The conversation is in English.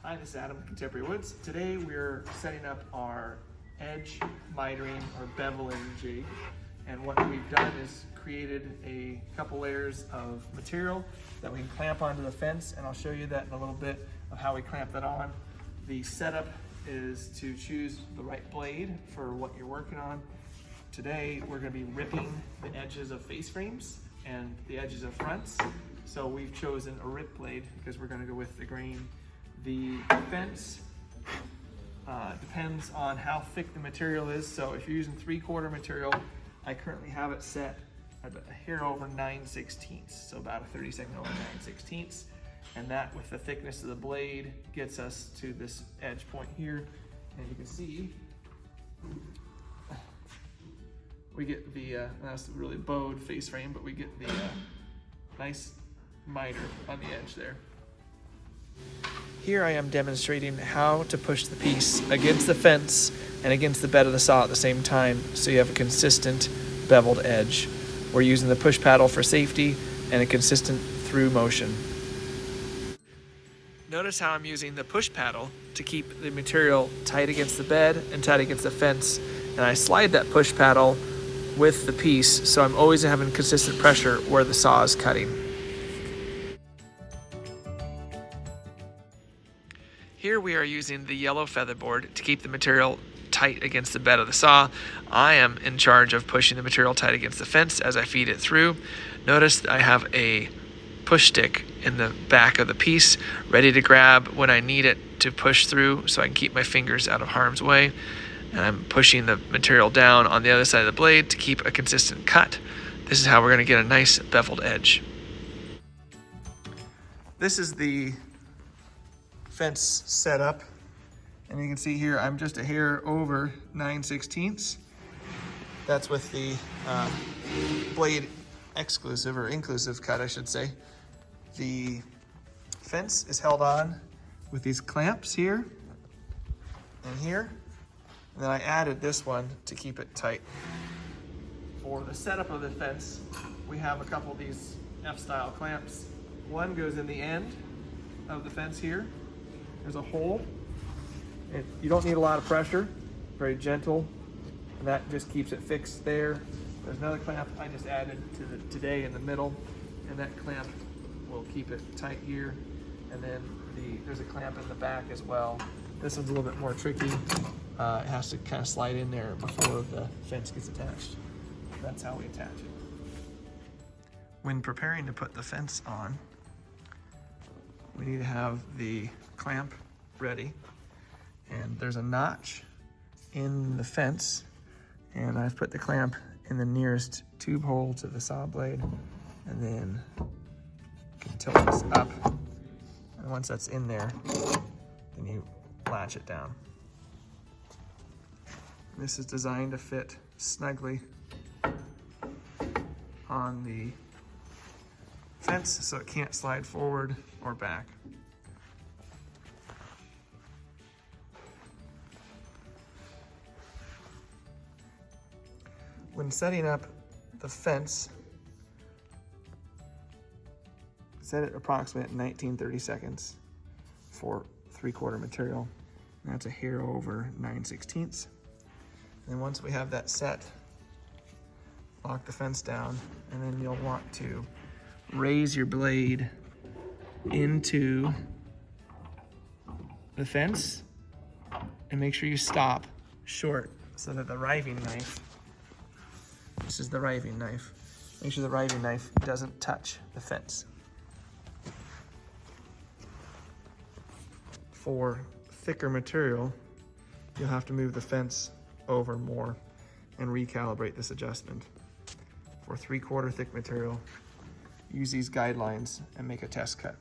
Hi, this is Adam with Contemporary Woods. Today we're setting up our edge mitering or beveling jig. And what we've done is created a couple layers of material that we can clamp onto the fence, and I'll show you that in a little bit of how we clamp that on. The setup is to choose the right blade for what you're working on. Today we're going to be ripping the edges of face frames and the edges of fronts. So we've chosen a rip blade because we're going to go with the grain. The fence depends on how thick the material is. So if you're using 3/4 material, I currently have it set at a hair over 9/16, so about a 32nd over 9/16. And that, with the thickness of the blade, gets us to this edge point here. And you can see we get the, that's really bowed face frame, but we get the nice miter on the edge there. Here I am demonstrating how to push the piece against the fence and against the bed of the saw at the same time, so you have a consistent beveled edge. We're using the push paddle for safety and a consistent through motion. Notice how I'm using the push paddle to keep the material tight against the bed and tight against the fence, and I slide that push paddle with the piece, so I'm always having consistent pressure where the saw is cutting. Here we are using the yellow featherboard to keep the material tight against the bed of the saw. I am in charge of pushing the material tight against the fence as I feed it through. Notice that I have a push stick in the back of the piece ready to grab when I need it to push through, so I can keep my fingers out of harm's way. And I'm pushing the material down on the other side of the blade to keep a consistent cut. This is how we're going to get a nice beveled edge. This is the fence setup, and you can see here I'm just a hair over 9/16. That's with the blade exclusive or inclusive cut, I should say. The fence is held on with these clamps here and here, and then I added this one to keep it tight. For the setup of the fence, we have a couple of these F-style clamps. One goes in the end of the fence here. There's a hole. You don't need a lot of pressure, very gentle, and that just keeps it fixed there. There's another clamp I just added today in the middle, and that clamp will keep it tight here. And then there's a clamp in the back as well. This one's a little bit more tricky. It has to kind of slide in there before the fence gets attached. That's how we attach it. When preparing to put the fence on, we need to have the clamp ready, and there's a notch in the fence, and I've put the clamp in the nearest tube hole to the saw blade, and then you can tilt this up, and once that's in there, then you latch it down. This is designed to fit snugly on the fence so it can't slide forward or back. When setting up the fence, set it approximately at 19-30 seconds for 3/4 material. That's a hair over 9/16. And once we have that set, lock the fence down, and then you'll want to raise your blade into the fence and make sure you stop short so that the riving knife, this is the riving knife, make sure the riving knife doesn't touch the fence. For thicker material, you'll have to move the fence over more and recalibrate this adjustment. For 3/4 thick material, use these guidelines and make a test cut.